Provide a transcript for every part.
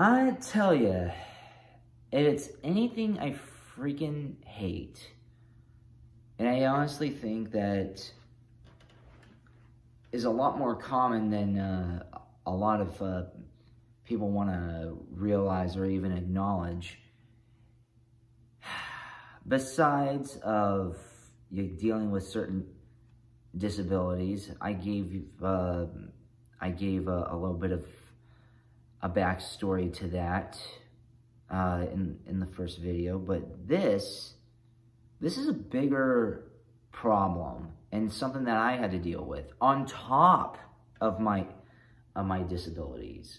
I tell you, it's anything I freaking hate. And I honestly think that is a lot more common than a lot of people want to realize or even acknowledge. Besides of dealing with certain disabilities, I gave a little bit of a backstory to that in the first video, but this is a bigger problem and something that I had to deal with on top of my disabilities.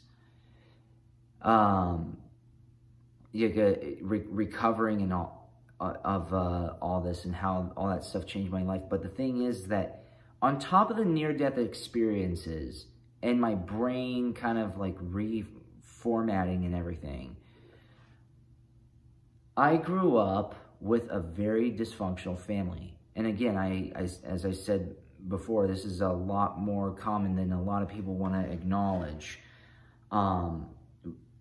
Recovering and all this and how all that stuff changed my life. But the thing is that on top of the near-death experiences and my brain kind of like reformatting and everything, I grew up with a very dysfunctional family. And again, as I said before, this is a lot more common than a lot of people want to acknowledge.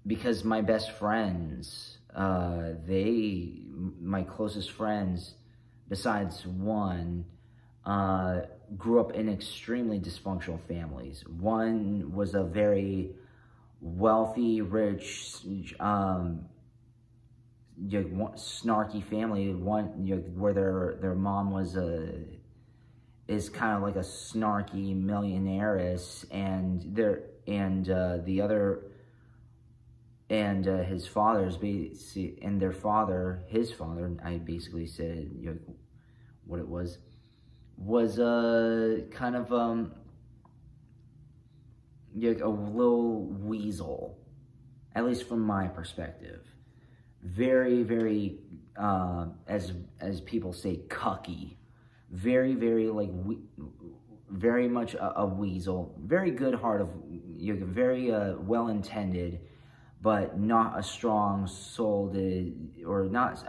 Because my best friends, my closest friends, besides one, grew up in extremely dysfunctional families. One was a very wealthy, rich, snarky family. One, where their mom is kind of like a snarky millionaires, and the other. And his father's basically, and his father, I basically said, what it was kind of a little weasel, at least from my perspective. Very, very, as people say, cucky. Very, very very much a weasel. Very good-hearted, very well-intended, but not a strong-souled, or not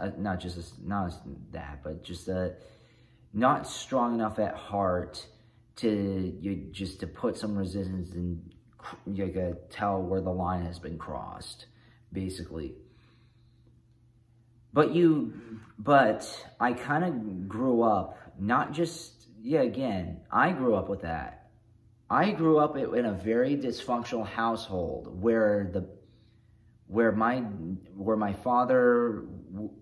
not strong enough at heart to to put some resistance and tell where the line has been crossed, basically. But I kind of grew up, not just, again, I grew up with that. I grew up in a very dysfunctional household where my father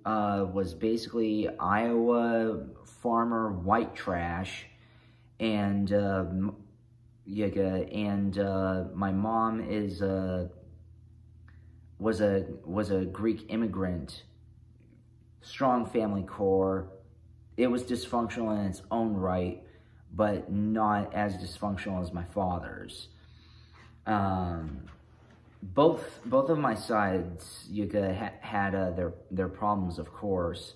was basically Iowa farmer white trash, and my mom was a Greek immigrant. Strong family core. It was dysfunctional in its own right, but not as dysfunctional as my father's. Both of my sides, had their problems, of course.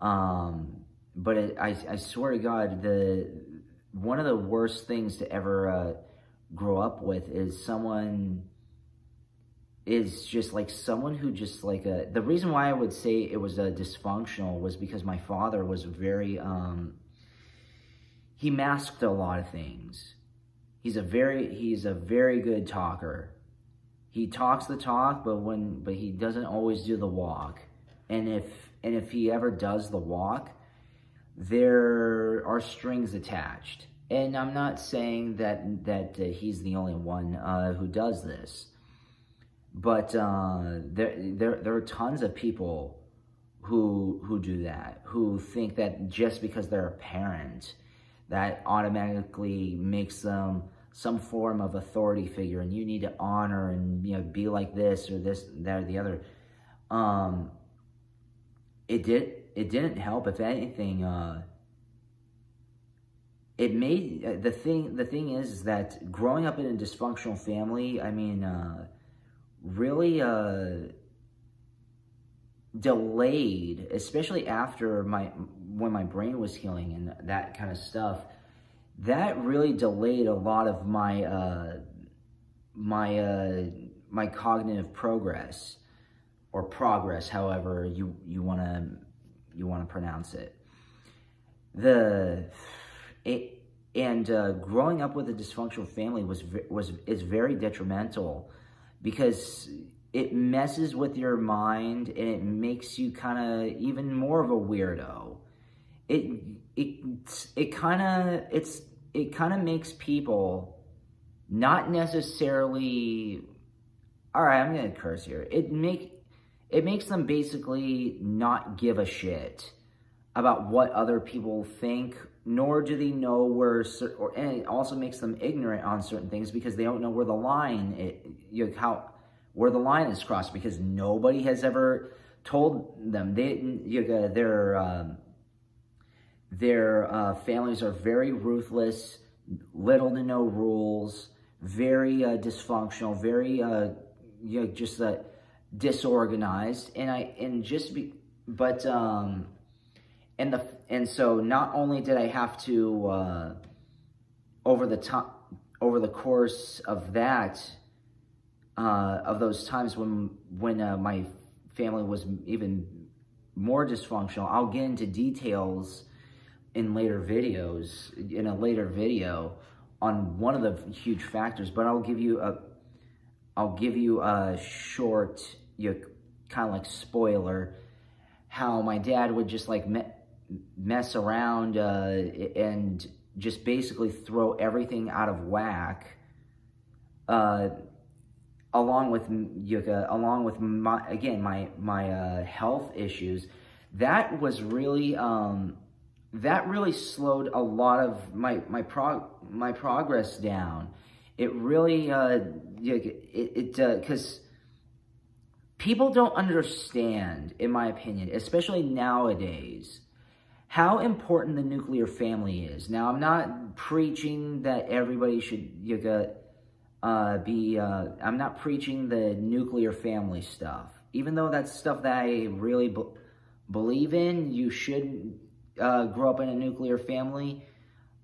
But I swear to God, one of the worst things to ever grow up with is someone who just the reason why I would say it was dysfunctional was because my father was very, he masked a lot of things. He's a very good talker. He talks the talk, but he doesn't always do the walk. And if he ever does the walk, there are strings attached. And I'm not saying that he's the only one who does this, but there are tons of people who do that, who think that just because they're a parent, that automatically makes them some form of authority figure, and you need to honor and be like this or this, that, or the other. It didn't help. If anything, it made the thing is that growing up in a dysfunctional family, I mean, really delayed, especially after when my brain was healing and that kind of stuff. That really delayed a lot of my my cognitive progress, or progress, however you want to pronounce it. Growing up with a dysfunctional family is very detrimental, because it messes with your mind, and it makes you kind of even more of a weirdo. It kind of makes people not necessarily, all right, I'm going to curse here. It makes them basically not give a shit about what other people think, nor do they know and it also makes them ignorant on certain things because they don't know where the line, where the line is crossed, because nobody has ever told them. Their families are very ruthless, little to no rules, very dysfunctional, very just disorganized, and so not only did I have to over the course of that of those times when my family was even more dysfunctional. I'll get into details in later videos, in a later video, on one of the huge factors, but I'll give you a short, kind of like spoiler, how my dad would just like mess around and just basically throw everything out of whack, along with my health issues. That was really that really slowed a lot of my progress down. It really because people don't understand, in my opinion, especially nowadays, how important the nuclear family is. Now, I'm not preaching that everybody should I'm not preaching the nuclear family stuff. Even though that's stuff that I really believe in, you should grow up in a nuclear family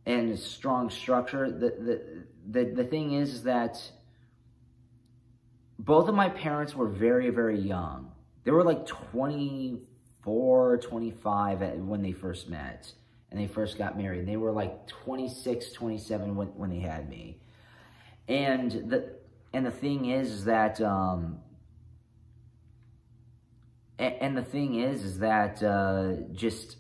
and a strong structure. The thing is that both of my parents were very, very young. They were like 24, 25 when they first met and they first got married. They were like 26, 27 when they had me. And the thing is that just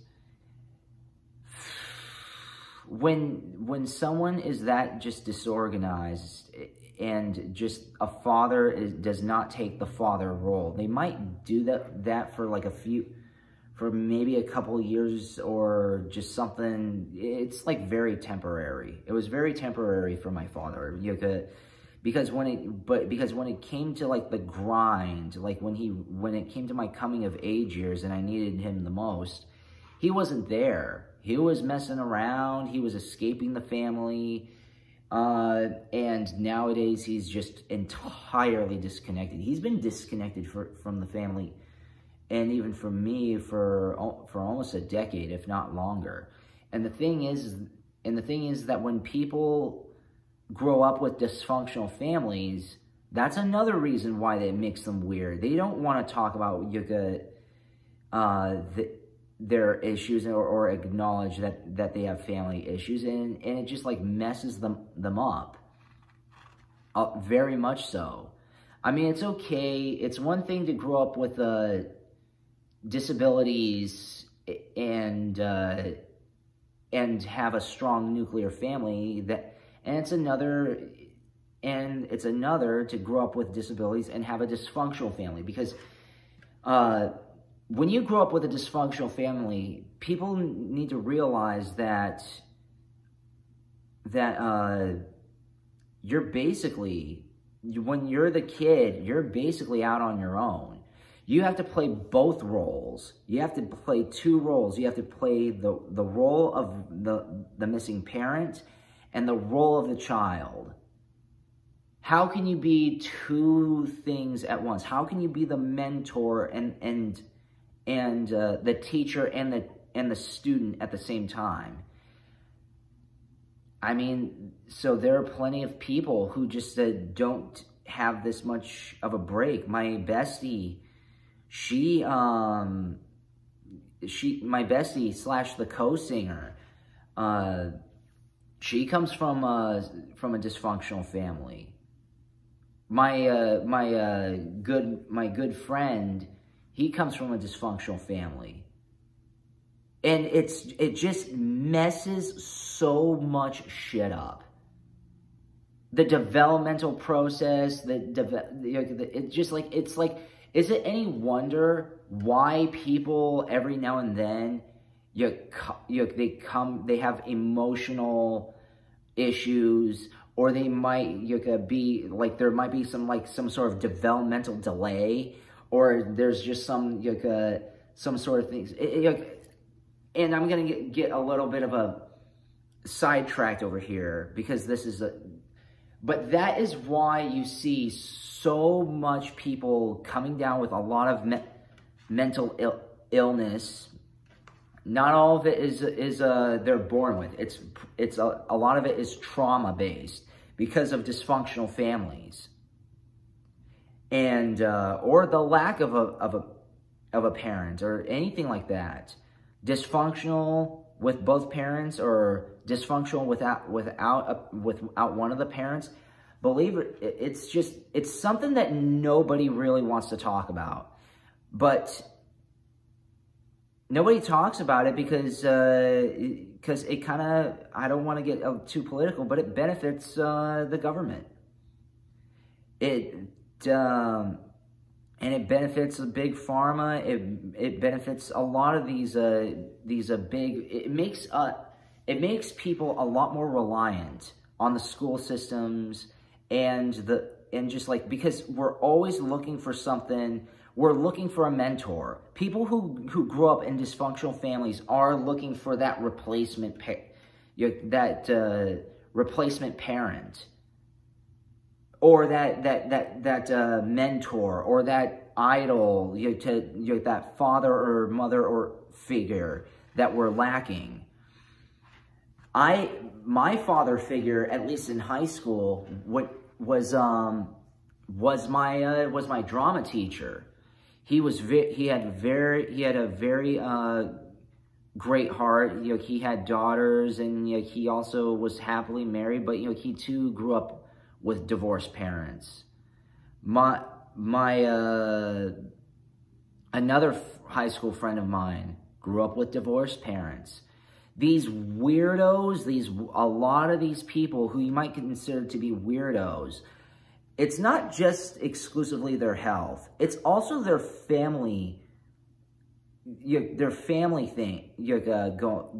when someone is that just disorganized, and just a father does not take the father role, they might do that for like for maybe a couple of years, or just something. It's like very temporary. It was very temporary for my father, because when it came to like the grind, like when it came to my coming of age years and I needed him the most, he wasn't there. He was messing around. He was escaping the family. And nowadays he's just entirely disconnected. He's been disconnected from the family, and even from me, for almost a decade, if not longer. And the thing is that when people grow up with dysfunctional families, that's another reason why that makes them weird. They don't want to talk about their issues, or acknowledge that they have family issues, and it just like messes them up. Very much so. I mean, it's okay. It's one thing to grow up with disabilities and have a strong nuclear family, and it's another to grow up with disabilities and have a dysfunctional family. Because when you grow up with a dysfunctional family, people need to realize that you're basically, when you're the kid, you're basically out on your own. You have to play both roles. You have to play two roles. You have to play the role of the missing parent and the role of the child. How can you be two things at once? How can you be the mentor and the teacher and the student at the same time? I mean, so there are plenty of people who just don't have this much of a break. My bestie, my bestie / the co-singer, she comes from a dysfunctional family. my good friend, he comes from a dysfunctional family. And it just messes so much shit up. The developmental process, it's like, is it any wonder why people every now and then, they have emotional issues, or they might be like, there might be some sort of developmental delay, or there's just some sort of things. And I'm gonna get a little bit of a sidetracked over here, because this is but that is why you see so much people coming down with a lot of mental illness. Not all of it is they're born with. It's a lot of it is trauma based because of dysfunctional families, and or the lack of a parent or anything like that. Dysfunctional with both parents, or dysfunctional without one of the parents. Believe it, it's something that nobody really wants to talk about, but nobody talks about it because it kind of, I don't want to get too political, but it benefits the government. And it benefits the big pharma. It benefits a lot of these big. It makes people a lot more reliant on the school systems and just like, because we're always looking for something. We're looking for a mentor. People who grew up in dysfunctional families are looking for that replacement replacement parent, or that mentor, or that idol, that father or mother or figure that we're lacking. My father figure, at least in high school, was my drama teacher. He had a very great heart. He had daughters, and he also was happily married, but he too grew up with divorced parents. Another high school friend of mine grew up with divorced parents. These weirdos, a lot of these people who you might consider to be weirdos, it's not just exclusively their health. It's also their family, thing,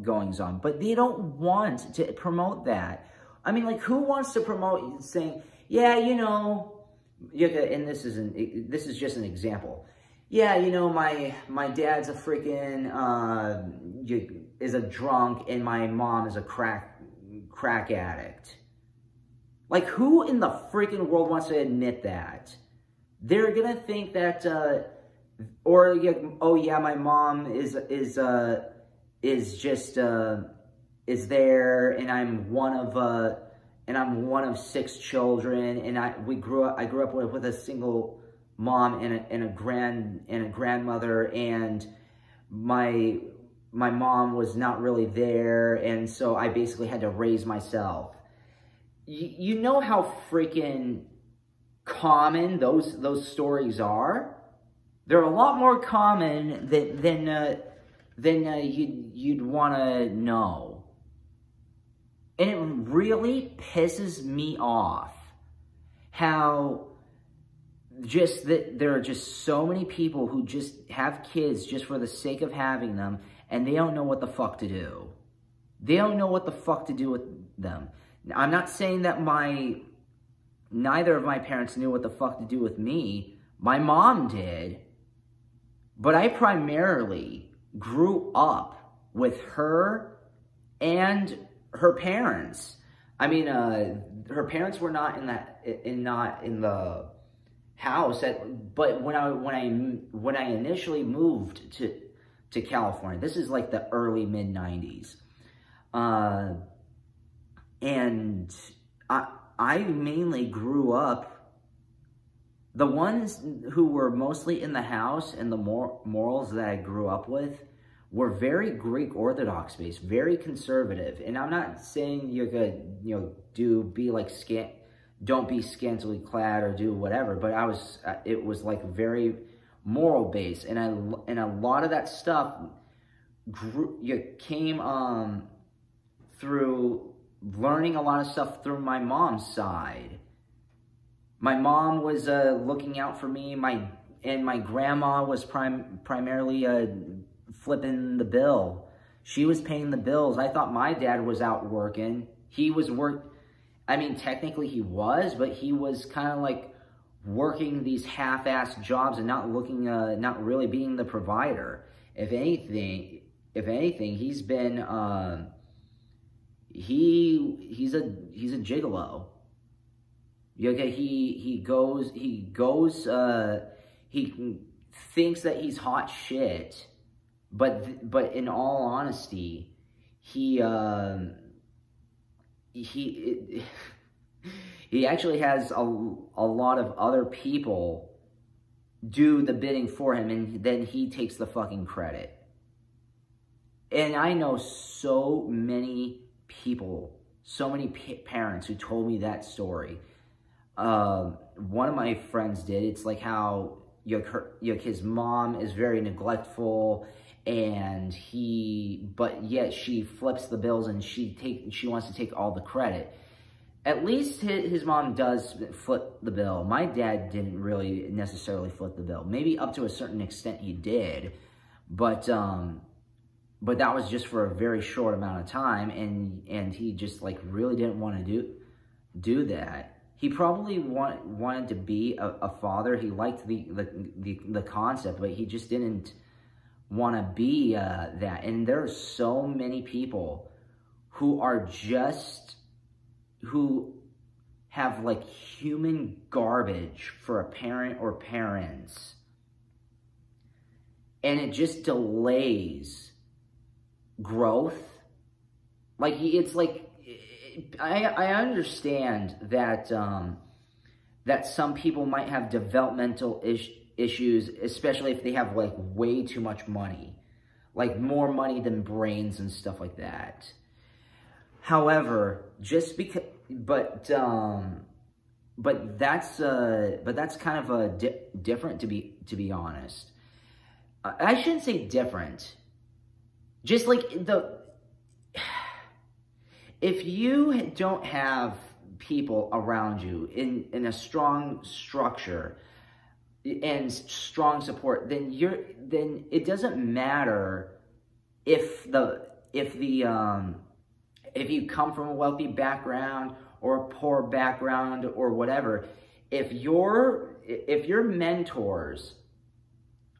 goings on. But they don't want to promote that. I mean, like, who wants to promote saying, yeah, and this is just an example. Yeah, my dad's a freaking, is a drunk, and my mom is a crack addict. Like, who in the freaking world wants to admit that? They're gonna think that, oh yeah, my mom is there, and I'm one of 6 children, and I grew up with a single mom and a grandmother, and my mom was not really there, and so I basically had to raise myself. You know how freaking common those stories are? They're a lot more common than you'd want to know. And it really pisses me off how just that there are just so many people who just have kids just for the sake of having them, and they don't know what the fuck to do. They don't know what the fuck to do with them. I'm not saying that neither of my parents knew what the fuck to do with me. My mom did. But I primarily grew up with her and her parents. I mean, her parents were not in the house. But when I initially moved to California, this is like the early mid '90s, and I mainly grew up. The ones who were mostly in the house and the morals that I grew up with were very Greek Orthodox based, very conservative. And I'm not saying you're gonna, don't be scantily clad or do whatever. But it was like very moral based, and a lot of that stuff came through learning a lot of stuff through my mom's side. My mom was looking out for me. My grandma was primarily flipping the bill. She was paying the bills. I thought my dad was out working. I mean, technically he was, but he was kind of like working these half-assed jobs and not really being the provider. If anything, he's been he's a gigolo. Okay, he thinks that he's hot shit, but in all honesty, he actually has a lot of other people do the bidding for him, and then he takes the fucking credit. And I know so many people, so many parents who told me that story. One of my friends did. It's like how his mom is very neglectful, and but yet she flips the bills and she wants to take all the credit. At least his mom does flip the bill. My dad didn't really necessarily flip the bill. Maybe up to a certain extent he did, but that was just for a very short amount of time, and he just like really didn't want to do that. He probably wanted to be a father. He liked the concept, but he just didn't want to be that. And there are so many people who have like human garbage for a parent or parents, and it just delays growth. Like, it's like, I understand that that some people might have developmental issues, especially if they have like way too much money, like more money than brains and stuff like that. However, just because, but that's kind of different, to be honest. I shouldn't say different. Just like if you don't have people around you in a strong structure and strong support, then it doesn't matter if you come from a wealthy background or a poor background or whatever. If your mentors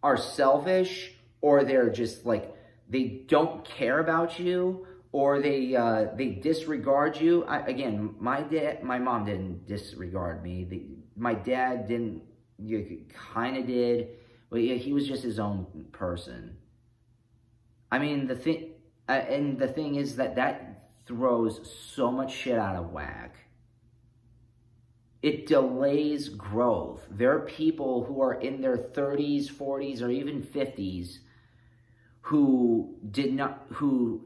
are selfish, or they're just like, they don't care about you, or they disregard you. Again, my mom didn't disregard me. My dad didn't, kind of did, but yeah, he was just his own person. I mean, the thing is that throws so much shit out of whack. It delays growth. There are people who are in their 30s, 40s, or even 50s who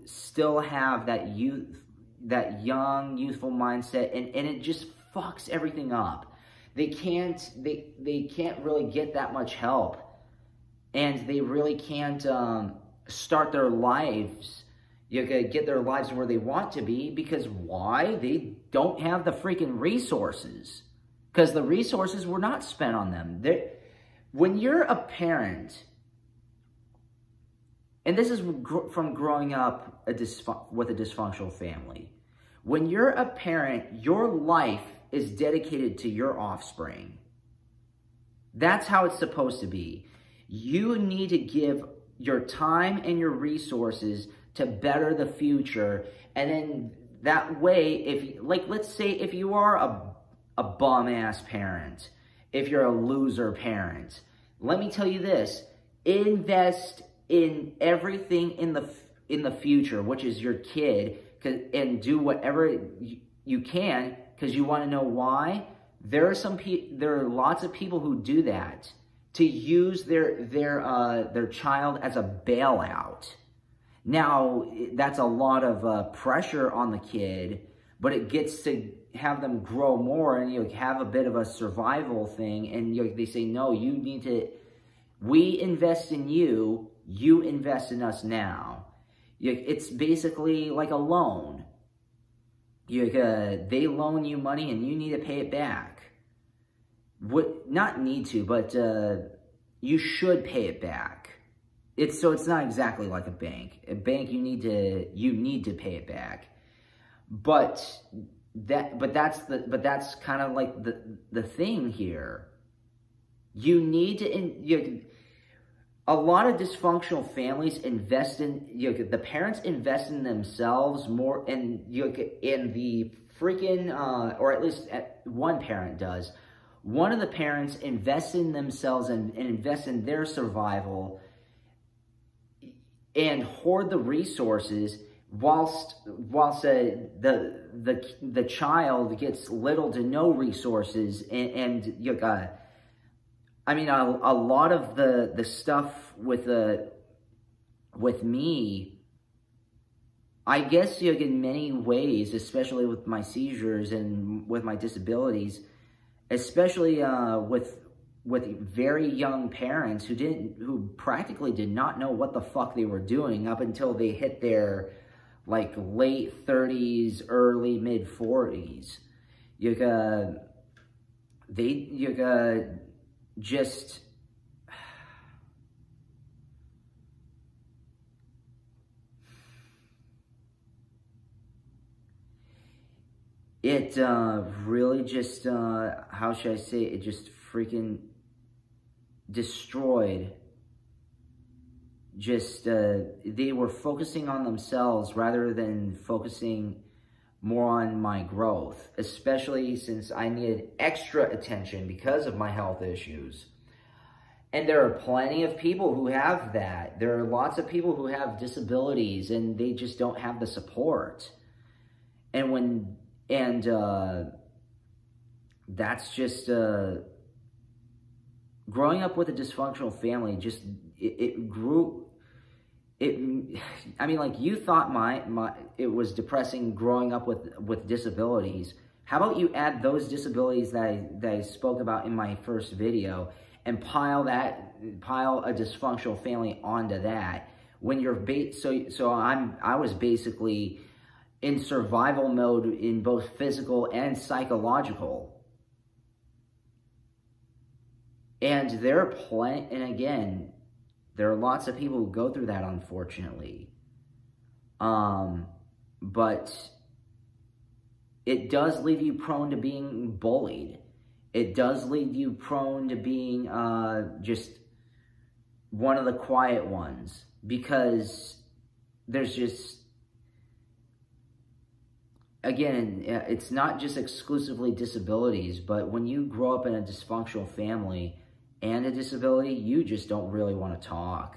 still have that young, youthful mindset, and it just fucks everything up. They can't really get that much help, and they really can't start their lives, get their lives where they want to be, because why? They don't have the freaking resources, because the resources were not spent on them. When you're a parent, and this is from growing up with a dysfunctional family. When you're a parent, your life is dedicated to your offspring. That's how it's supposed to be. You need to give your time and your resources to better the future. And then that way, let's say if you are a bum-ass parent, if you're a loser parent, let me tell you this: invest in everything in the future, which is your kid, and do whatever you can, because you want to know why. There are lots of people who do that to use their child as a bailout. Now, that's a lot of pressure on the kid, but it gets to have them grow more and, you know, have a bit of a survival thing. And, you know, they say, no, you need to, we invest in you, you invest in us now. It's basically like a loan. They loan you money and you need to pay it back. Not need to, but you should pay it back. So it's not exactly like a bank. A bank, you need to pay it back. But that's kind of like the thing here. You need to, a lot of dysfunctional families invest in, the parents invest in themselves more, and in the freaking, or at least one parent does. One of the parents invests in themselves and invests in their survival and hoard the resources, whilst the child gets little to no resources. And I mean, a lot of the stuff with me, I guess, in many ways, especially with my seizures and with my disabilities, especially with very young parents who practically did not know what the fuck they were doing up until they hit their like late 30s, early mid 40s. Just it really just how should I say it, just freaking destroyed. Just they were focusing on themselves rather than focusing more on my growth, especially since I needed extra attention because of my health issues. And there are plenty of people who have that. There are lots of people who have disabilities and they just don't have the support. And that's just growing up with a dysfunctional family. Just it grew. I mean, like, you thought it was depressing growing up with disabilities. How about you add those disabilities that I spoke about in my first video and pile a dysfunctional family onto that? When you're I was basically in survival mode in both physical and psychological. And again, there are lots of people who go through that, unfortunately. But it does leave you prone to being bullied. It does leave you prone to being just one of the quiet ones. Because there's just, again, it's not just exclusively disabilities, but when you grow up in a dysfunctional family and a disability, you just don't really want to talk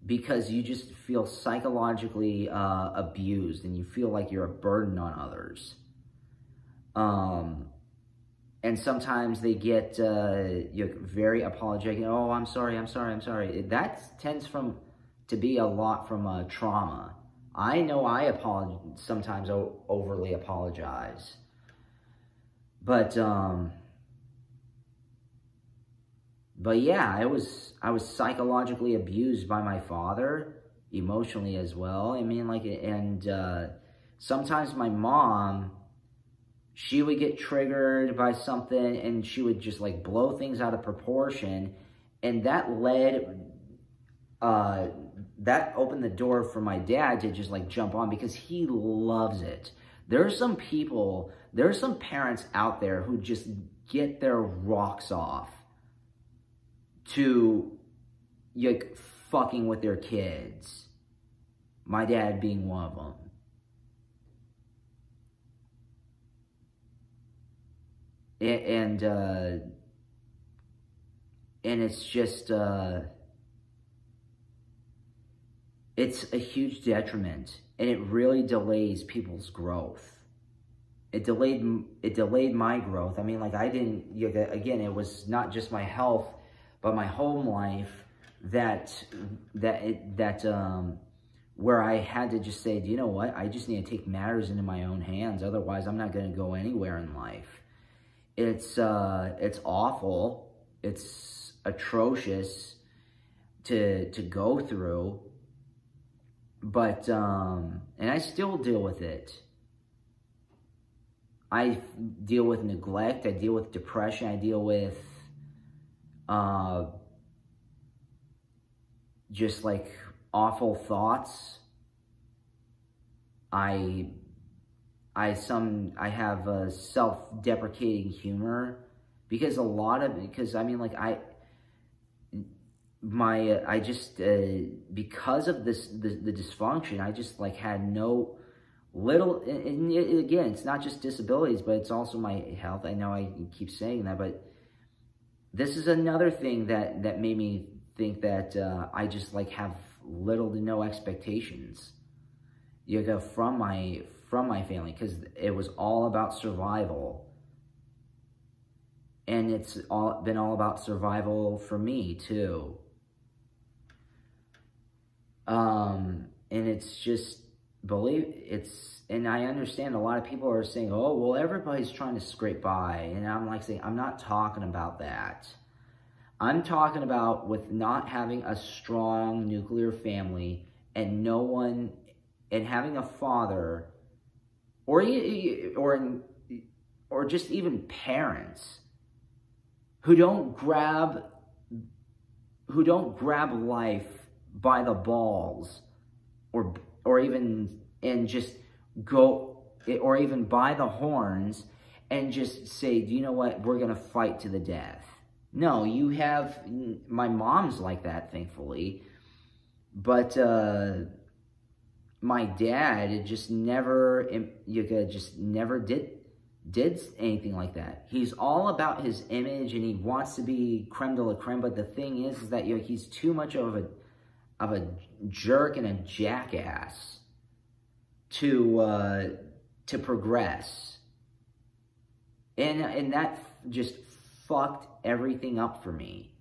because you just feel psychologically abused and you feel like you're a burden on others. And sometimes they get very apologetic. Oh, I'm sorry. That tends to be a lot from trauma. I know I sometimes overly apologize. But yeah, I was psychologically abused by my father, emotionally as well. I mean, like, and sometimes my mom, she would get triggered by something and she would just like blow things out of proportion, and that opened the door for my dad to just like jump on because he loves it. There are some parents out there who just get their rocks off to like fucking with their kids. My dad being one of them. And it's just it's a huge detriment, and it really delays people's growth. It delayed my growth. I mean, like, I didn't, again, it was not just my health, but my home life that where I had to just say, you know what? I just need to take matters into my own hands. Otherwise, I'm not going to go anywhere in life. It's awful. It's atrocious to go through. But, and I still deal with it. I deal with neglect. I deal with depression. I deal with, just like awful thoughts. I have a self-deprecating humor because I mean, like, because of the dysfunction, I just like had no little, and again, it's not just disabilities, but it's also my health. I know I keep saying that, but this is another thing that made me think that I just like have little to no expectations, from my family, because it was all about survival. And it's been all about survival for me too. And it's just, and I understand a lot of people are saying, oh, well, everybody's trying to scrape by. And I'm like saying, I'm not talking about that. I'm talking about with not having a strong nuclear family and no one, and having a father or just even parents who don't grab life by the balls or even by the horns and just say, you know what, we're going to fight to the death. No, my mom's like that, thankfully. But my dad just never did anything like that. He's all about his image and he wants to be creme de la creme. But the thing is that he's too much of a jerk and a jackass to progress. And that just fucked everything up for me.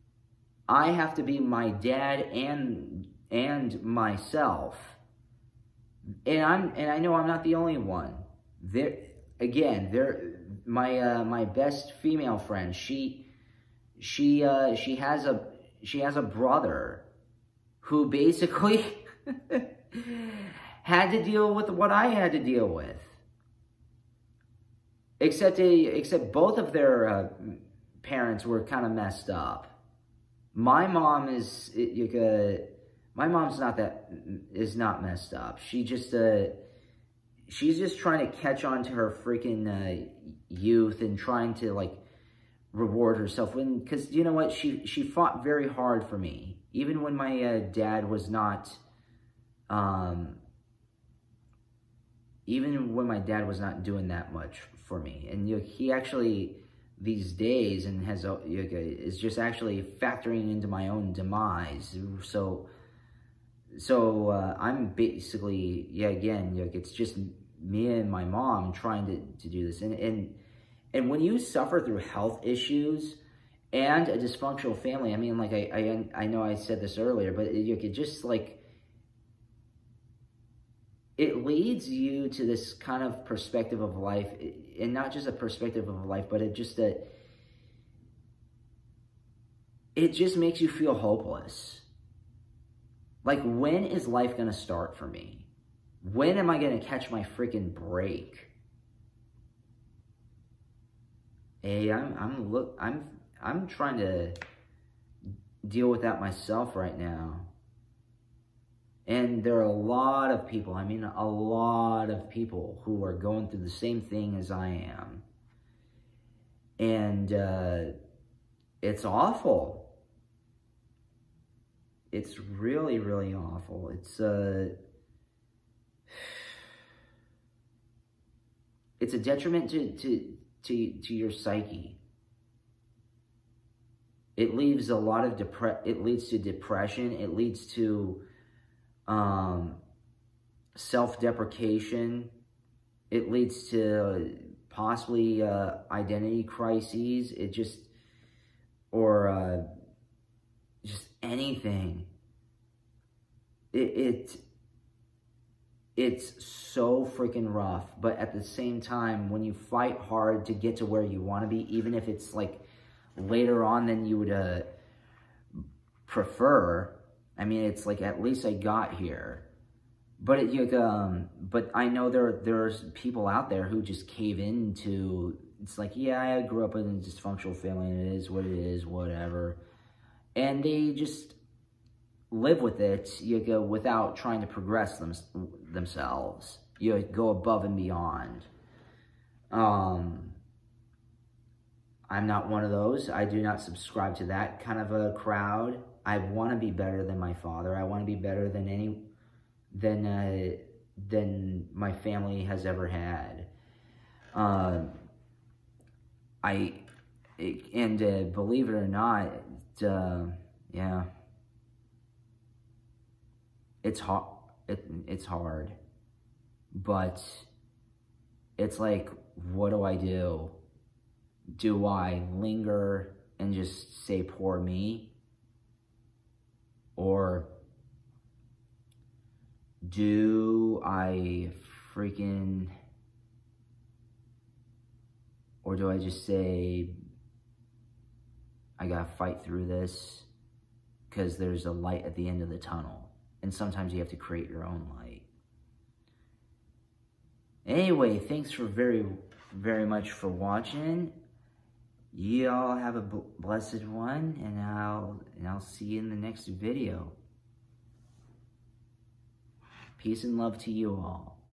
I have to be my dad and myself. And I know I'm not the only one. My best female friend, she has a brother who basically had to deal with what I had to deal with. Except both of their parents were kind of messed up. My mom is not messed up. She's just trying to catch on to her freaking youth and trying to like reward herself. Because you know what, she fought very hard for me, even when my dad was not. Even when my dad was not doing that much for me, and he actually these days and is just actually factoring into my own demise. So I'm basically, it's just me and my mom trying to do this. And when you suffer through health issues and a dysfunctional family, I mean, like, I know I said this earlier, but it just, like, it leads you to this kind of perspective of life, and not just a perspective of life, but it just makes you feel hopeless. Like, when is life going to start for me? When am I going to catch my freaking break? Hey, I'm trying to deal with that myself right now. And there are a lot of people, I mean, a lot of people who are going through the same thing as I am. And it's awful. It's really, really awful. It's a detriment to your psyche. It leaves a lot of it leads to depression. It leads to self-deprecation. It leads to possibly identity crises. It just anything. it's so freaking rough. But at the same time, when you fight hard to get to where you want to be, even if it's like later on than you would prefer, I mean, it's like at least I got here. But but I know there's people out there who just cave into, it's like, yeah, I grew up in a dysfunctional family and it is what it is, whatever. And they just live with it, without trying to progress themselves. Go above and beyond. I'm not one of those. I do not subscribe to that kind of a crowd. I want to be better than my father. I want to be better than than my family has ever had. Believe it or not, yeah, it's hard. It's hard, but it's like, what do I do? Do I linger and just say poor me? Or do I or do I just say, I gotta fight through this because there's a light at the end of the tunnel. And sometimes you have to create your own light. Anyway, thanks for very, very much for watching. Y'all have a blessed one, and I'll see you in the next video. Peace and love to you all.